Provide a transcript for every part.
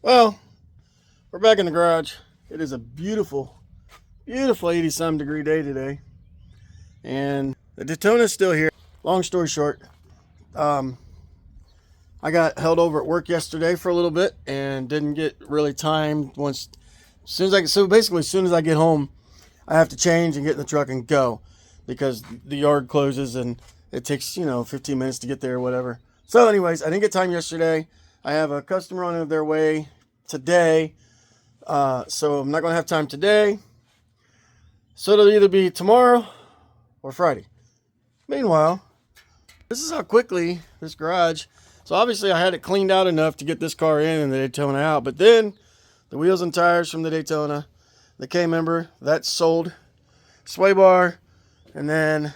Well, we're back in the garage. It is a beautiful, beautiful 80-some degree day today. And the Daytona is still here. Long story short, I got held over at work yesterday for a little bit and didn't get really time once. So basically, as soon as I get home, I have to change and get in the truck and go because the yard closes and it takes, 15 minutes to get there or whatever. So anyways, I didn't get time yesterday. I have a customer on their way today. So I'm not going to have time today. So it'll either be tomorrow or Friday. Meanwhile, this is how quickly this garage. So obviously I had it cleaned out enough to get this car in and the Daytona out. But then the wheels and tires from the Daytona, the K-member, that's sold. Sway bar, and then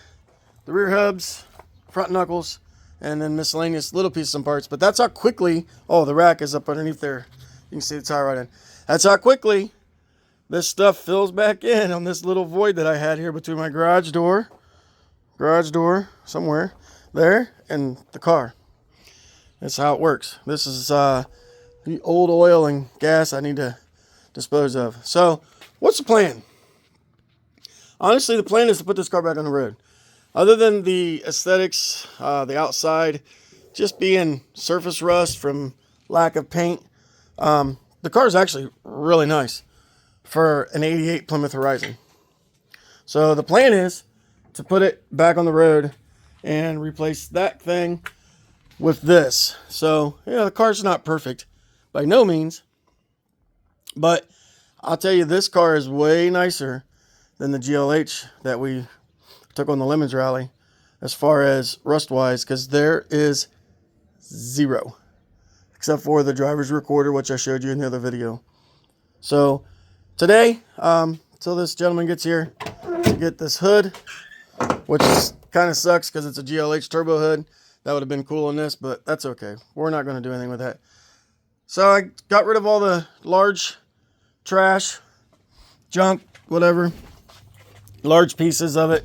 the rear hubs, front knuckles, and then miscellaneous little pieces and parts. But that's how quickly, oh, the rack is up underneath there. You can see the tire right in. That's how quickly this stuff fills back in on this little void that I had here between my garage door, somewhere there, and the car. That's how it works. This is the old oil and gas I need to dispose of. So, what's the plan? Honestly, the plan is to put this car back on the road. Other than the aesthetics, the outside, just being surface rust from lack of paint, the car is actually really nice for an 88 Plymouth Horizon. So the plan is to put it back on the road and replace that thing with this. So, the car's not perfect by no means, but I'll tell you, this car is way nicer than the GLH that we took on the Lemons Rally as far as rust wise, because there is zero except for the driver's recorder, which I showed you in the other video. So today, till this gentleman gets here to get this hood, which kind of sucks because it's a GLH turbo hood. That would have been cool on this, but that's okay. We're not going to do anything with that. So I got rid of all the large trash, junk, whatever, large pieces of it.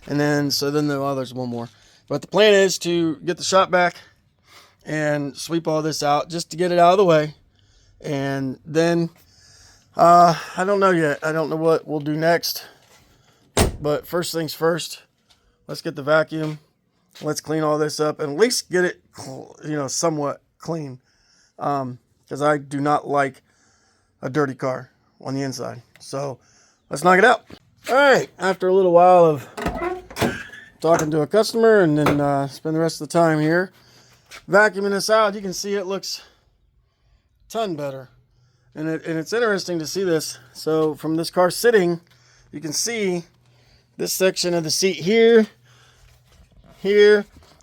And then, there's one more. But the plan is to get the shop back and sweep all this out just to get it out of the way. And then, I don't know yet. I don't know what we'll do next. But first things first, let's get the vacuum. Let's clean all this up and at least get it, somewhat clean. Because I do not like a dirty car on the inside. So let's knock it out. All right, after a little while of talking to a customer and then spend the rest of the time here vacuuming this out, you can see it looks a ton better. And it's interesting to see this. So from this car sitting, you can see this section of the seat here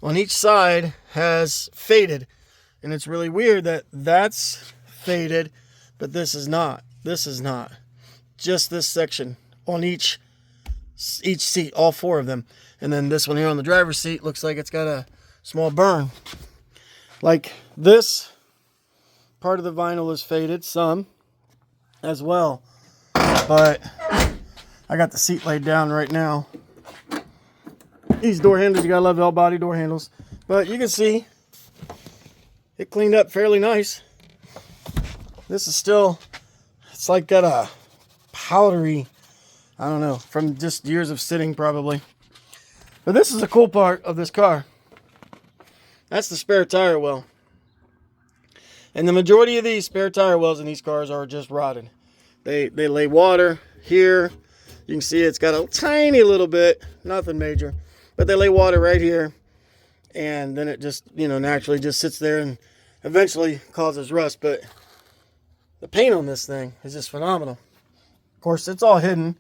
on each side has faded. And it's really weird that that's faded, but this is not. This is not. Just this section on each seat, all four of them. And then this one here on the driver's seat looks like it's got a small burn. Like this part of the vinyl is faded, some as well. But I got the seat laid down right now. These door handles, you gotta love L-body door handles. But you can see it cleaned up fairly nice. This is still, it's like got a powdery, I don't know, from just years of sitting probably. But this is the cool part of this car. That's the spare tire well. And the majority of these spare tire wells in these cars are just rotted. They lay water here. You can see it's got a tiny little bit, nothing major. But they lay water right here. And then it just, naturally just sits there and eventually causes rust. But the paint on this thing is just phenomenal. Of course, it's all hidden.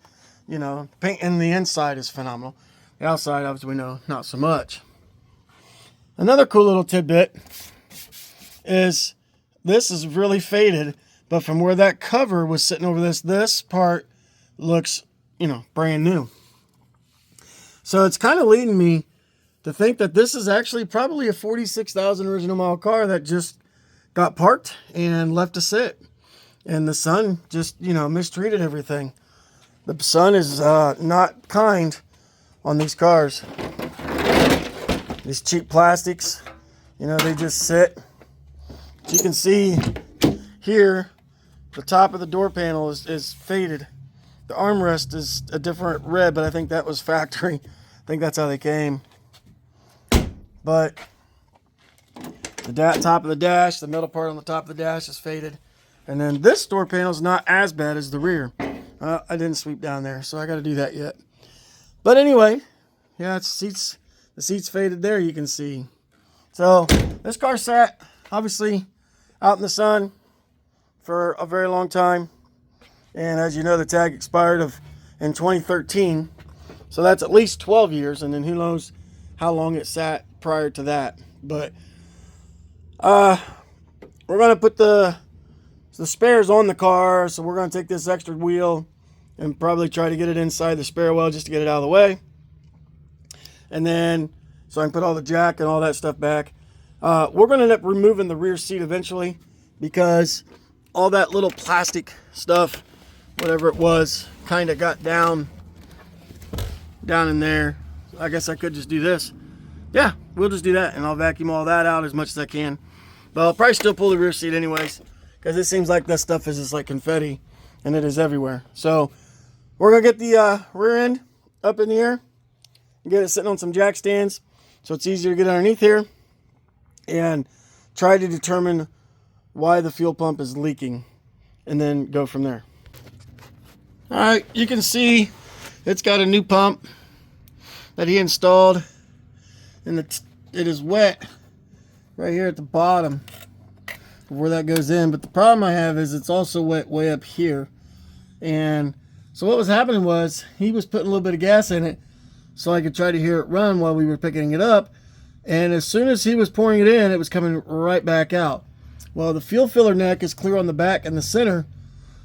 Paint in the inside is phenomenal. The outside, obviously, we know not so much. Another cool little tidbit is this is really faded, but from where that cover was sitting over this part looks, brand new. So it's kind of leading me to think that this is actually probably a 46,000 original mile car that just got parked and left to sit. And the sun just, mistreated everything. The sun is not kind on these cars. These cheap plastics, they just sit. You can see, here, the top of the door panel is faded. The armrest is a different red, but I think that was factory. I think that's how they came. But the top of the dash, the middle part on the top of the dash is faded. And then this door panel is not as bad as the rear. I didn't sweep down there, so I got to do that yet. But anyway, yeah, the seats faded there, you can see. So this car sat, obviously, out in the sun for a very long time. And as you know, the tag expired in 2013. So that's at least 12 years, and then who knows how long it sat prior to that. But we're going to put the spares on the car, so we're going to take this extra wheel and probably try to get it inside the spare wheel just to get it out of the way. And then, so I can put all the jack and all that stuff back. We're going to end up removing the rear seat eventually, because all that little plastic stuff, whatever it was, kind of got down in there. I guess I could just do this. Yeah, we'll just do that, and I'll vacuum all that out as much as I can. But I'll probably still pull the rear seat anyways, because it seems like that stuff is just like confetti, and it is everywhere. So we're going to get the rear end up in the air and get it sitting on some jack stands so it's easier to get underneath here and try to determine why the fuel pump is leaking, and then go from there. All right, you can see it's got a new pump that he installed, and it is wet right here at the bottom where that goes in. But the problem I have is it's also wet way up here. And so what was happening was he was putting a little bit of gas in it so I could try to hear it run while we were picking it up. And as soon as he was pouring it in, it was coming right back out. Well, the fuel filler neck is clear on the back and the center.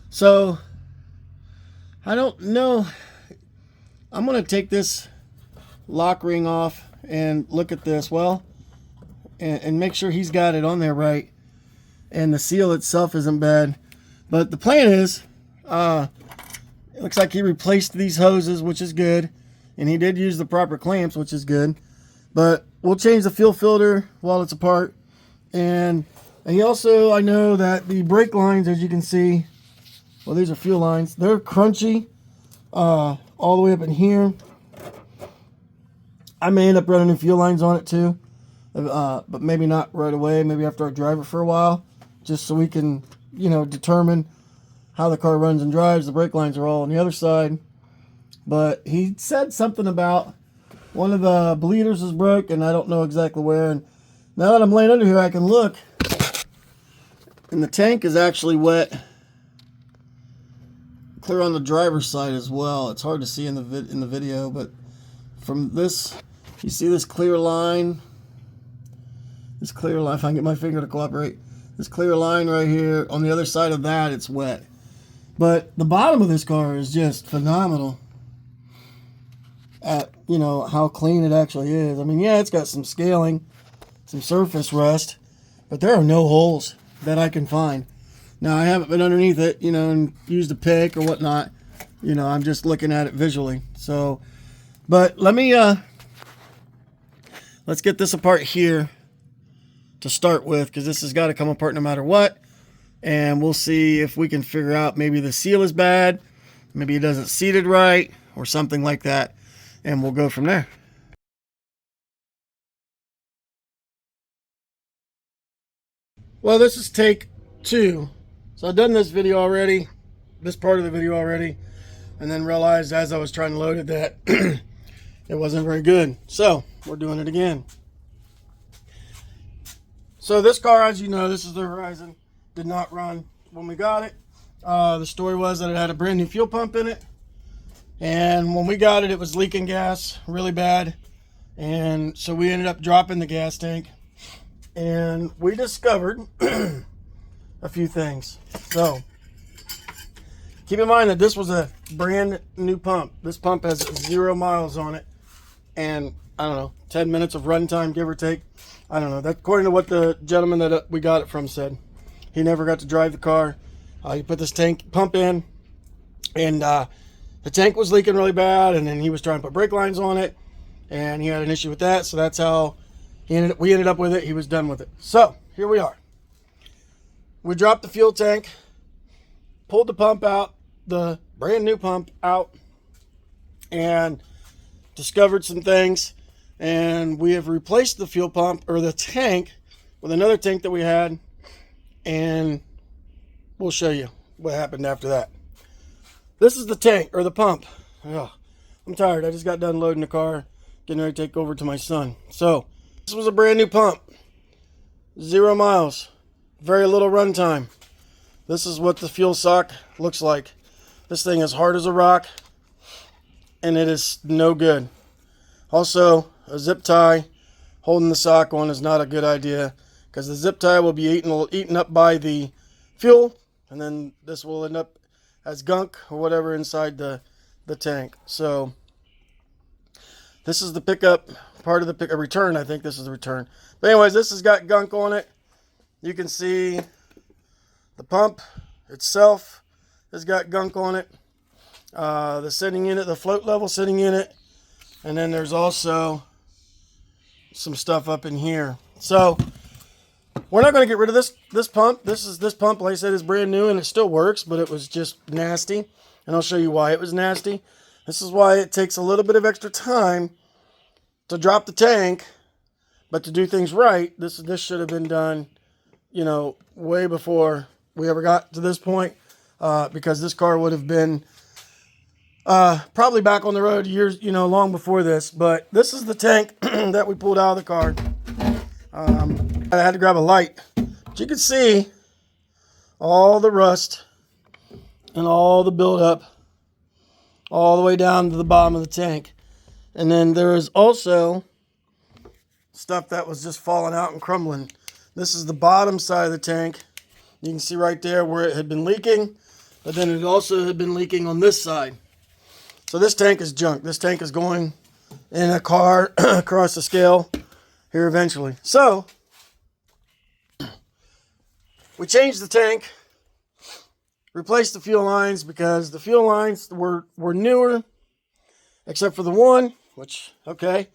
So I don't know. I'm going to take this lock ring off and look at this and make sure he's got it on there right, and the seal itself isn't bad. But the plan is, it looks like he replaced these hoses, which is good, and he did use the proper clamps, which is good. But we'll change the fuel filter while it's apart. And he also, I know that the brake lines, as you can see, well, these are fuel lines, they're crunchy all the way up in here. I may end up running new fuel lines on it too, but maybe not right away. Maybe after I drive it for a while, just so we can, determine how the car runs and drives. The brake lines are all on the other side. But he said something about one of the bleeders is broke, and I don't know exactly where. And now that I'm laying under here, I can look, and the tank is actually wet, clear on the driver's side as well. It's hard to see in the video, but from this, you see this clear line. This clear line, if I can get my finger to cooperate. This clear line right here, on the other side of that, it's wet. But the bottom of this car is just phenomenal at, how clean it actually is. I mean, yeah, it's got some scaling, some surface rust, but there are no holes that I can find. Now, I haven't been underneath it, and used a pick or whatnot. I'm just looking at it visually. So, but let's get this apart here to start with, because this has got to come apart no matter what. And we'll see if we can figure out maybe the seal is bad, maybe it doesn't seat it right, or something like that. And we'll go from there. Well, this is take 2. So I've done this video already, this part of the video already, and then realized as I was trying to load it that it wasn't very good. So we're doing it again. So this car, as you know, this is the Horizon, did not run when we got it. The story was that it had a brand new fuel pump in it, and when we got it, it was leaking gas really bad, and so we ended up dropping the gas tank, and we discovered a few things. So keep in mind that this was a brand new pump. This pump has 0 miles on it, and I don't know, 10 minutes of run time, give or take. I don't know. That's according to what the gentleman that we got it from said. He never got to drive the car. He put this pump in, and the tank was leaking really bad, and then he was trying to put brake lines on it, and he had an issue with that. So that's how we ended up with it. He was done with it. So here we are. we dropped the fuel tank, pulled the pump out, the brand new pump out, and discovered some things. And we have replaced the fuel pump, or the tank, with another tank that we had, and we'll show you what happened after that. This is the tank, or the pump. Ugh, I'm tired. I just got done loading the car, getting ready to take over to my son. So this was a brand new pump, 0 miles, very little run time. This is what the fuel sock looks like. This thing is hard as a rock, and it is no good. Also, a zip tie holding the sock on is not a good idea, because the zip tie will be eaten up by the fuel, and then this will end up as gunk or whatever inside the tank. So this is the pickup, part of the pickup return. I think this is the return. But anyways, this has got gunk on it. You can see the pump itself has got gunk on it. The sitting unit, the float level sitting unit, and then there's also some stuff up in here. So we're not going to get rid of this pump. This pump, like I said, is brand new and it still works, but it was just nasty. And I'll show you why it was nasty. This is why it takes a little bit of extra time to drop the tank, but to do things right, this should have been done, you know, way before we ever got to this point, because this car would have been probably back on the road years, you know, long before this. But this is the tank that we pulled out of the car. I had to grab a light, but you can see all the rust and all the buildup all the way down to the bottom of the tank. And then there is also stuff that was just falling out and crumbling. This is the bottom side of the tank. You can see right there where it had been leaking, but then it also had been leaking on this side. So this tank is junk. This tank is going in a car across the scale here eventually. So we changed the tank, replaced the fuel lines, because the fuel lines were newer, except for the one, which, okay.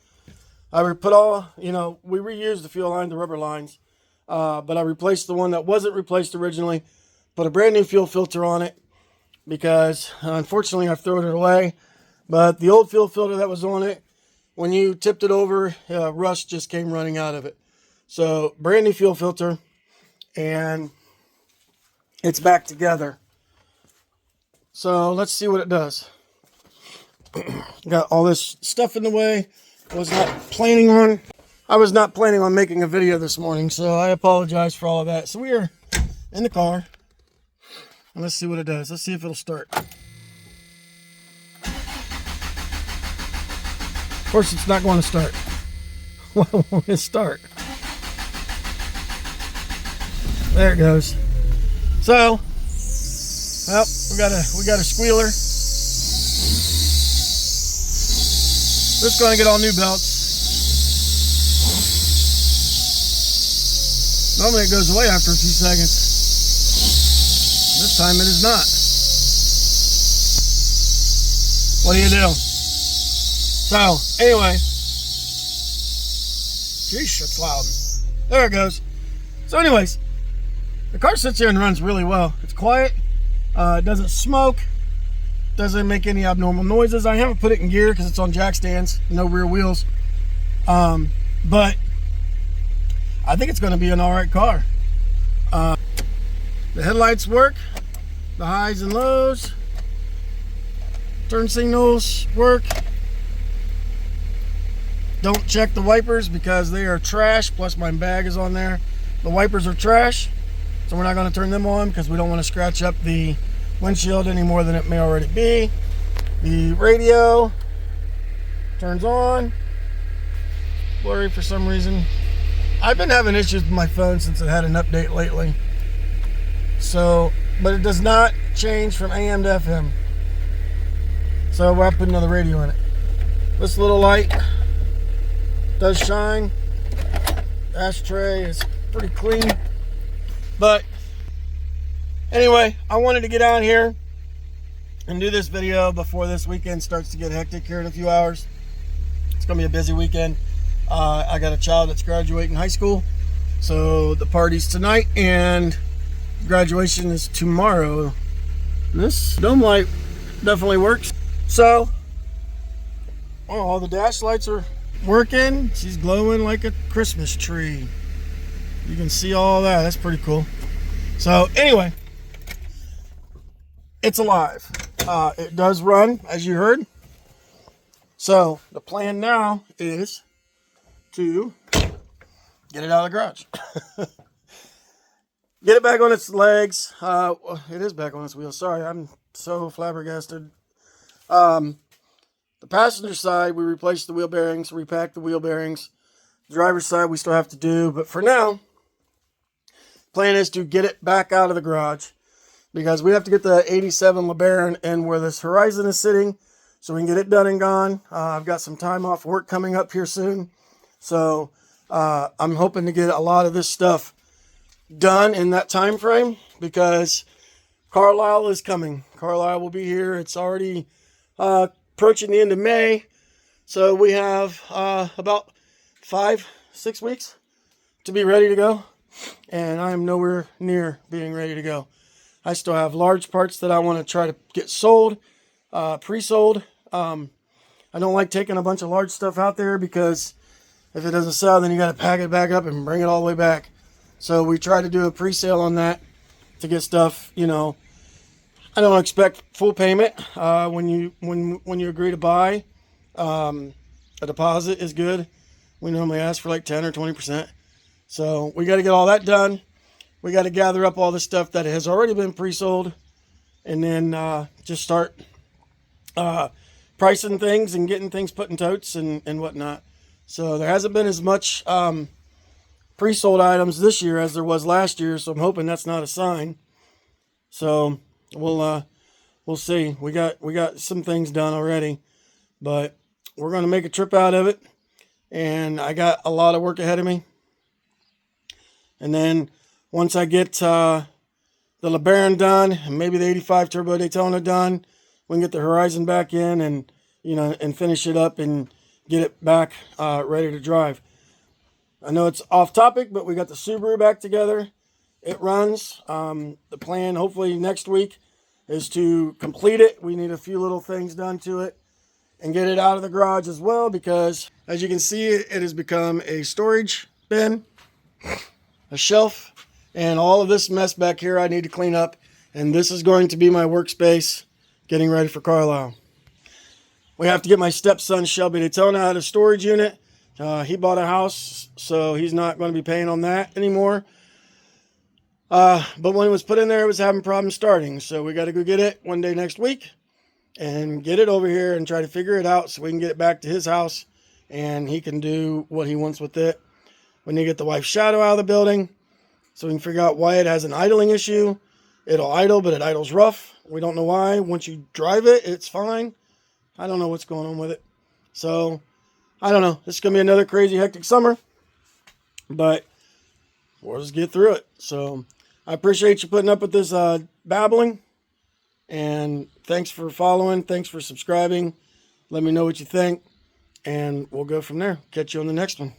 I put all, you know, we reused the fuel line, the rubber lines, but I replaced the one that wasn't replaced originally, put a brand new fuel filter on it, because unfortunately I've thrown it away. But the old fuel filter that was on it, when you tipped it over, rust just came running out of it. So brand new fuel filter, and it's back together. So let's see what it does. Got all this stuff in the way. I was not planning on making a video this morning, so I apologize for all of that. So we are in the car, and let's see what it does. Let's see if it'll start. Of course, it's not going to start. Why won't it start? There it goes. So, well, we got a squealer. This is going to get all new belts. Normally it goes away after a few seconds. This time it is not. What do you do? So, anyway. Sheesh, that's loud. There it goes. So anyways, the car sits here and runs really well. It's quiet. It doesn't smoke. Doesn't make any abnormal noises. I haven't put it in gear because it's on jack stands, no rear wheels. But I think it's going to be an alright car. The headlights work. The highs and lows. Turn signals work. Don't check the wipers because they are trash. Plus my bag is on there. The wipers are trash. So we're not going to turn them on because we don't want to scratch up the windshield any more than it may already be. The radio turns on. Blurry for some reason. I've been having issues with my phone since it had an update lately. So, but it does not change from AM to FM. So we'll have to put another radio in it. This little light does shine. Ashtray is pretty clean. But anyway, I wanted to get out here and do this video before this weekend starts to get hectic here in a few hours. It's going to be a busy weekend. I got a child that's graduating high school. So the party's tonight and graduation is tomorrow. This dome light definitely works. So, oh, all the dash lights are working. She's glowing like a Christmas tree. You can see all that. That's pretty cool. So anyway, it's alive. It does run, as you heard. So the plan now is to get it out of the garage. Get it back on its legs. It is back on its wheels. Sorry, I'm so flabbergasted. The passenger side, we replaced the wheel bearings, repacked the wheel bearings. The driver's side, we still have to do. But for now, plan is to get it back out of the garage because we have to get the 87 LeBaron in where this Horizon is sitting so we can get it done and gone. I've got some time off work coming up here soon. So I'm hoping to get a lot of this stuff done in that time frame because Carlisle is coming. Carlisle will be here. It's already approaching the end of May. So we have about 5-6 weeks to be ready to go. And I am nowhere near being ready to go. I still have large parts that I want to try to get sold, pre-sold. I don't like taking a bunch of large stuff out there because if it doesn't sell, then you got to pack it back up and bring it all the way back. So we try to do a pre-sale on that to get stuff, you know. I don't expect full payment when you agree to buy. A deposit is good. We normally ask for like 10 or 20%. So we got to get all that done. We got to gather up all the stuff that has already been pre-sold and then just start pricing things and getting things put in totes and whatnot. So there hasn't been as much pre-sold items this year as there was last year, so I'm hoping that's not a sign. So we'll see. We got some things done already, but we're going to make a trip out of it, and I got a lot of work ahead of me. And then once I get the LeBaron done and maybe the 85 Turbo Daytona done, we can get the Horizon back in and and finish it up and get it back ready to drive. I know it's off topic, but we got the Subaru back together. It runs. The plan, hopefully next week, is to complete it. We need a few little things done to it and get it out of the garage as well because, as you can see, it has become a storage bin, a shelf, and all of this mess back here I need to clean up. And this is going to be my workspace getting ready for Carlisle. We have to get my stepson Shelby Daytona out of storage unit. He bought a house, so he's not going to be paying on that anymore. But when it was put in there, it was having problems starting. So we got to go get it one day next week and get it over here and try to figure it out so we can get it back to his house and he can do what he wants with it. We need to get the wife's shadow out of the building so we can figure out why it has an idling issue. It'll idle, but it idles rough. We don't know why. Once you drive it, it's fine. I don't know what's going on with it. So, I don't know. This is going to be another crazy, hectic summer. But we'll just get through it. So, I appreciate you putting up with this babbling. And thanks for following. Thanks for subscribing. Let me know what you think. And we'll go from there. Catch you on the next one.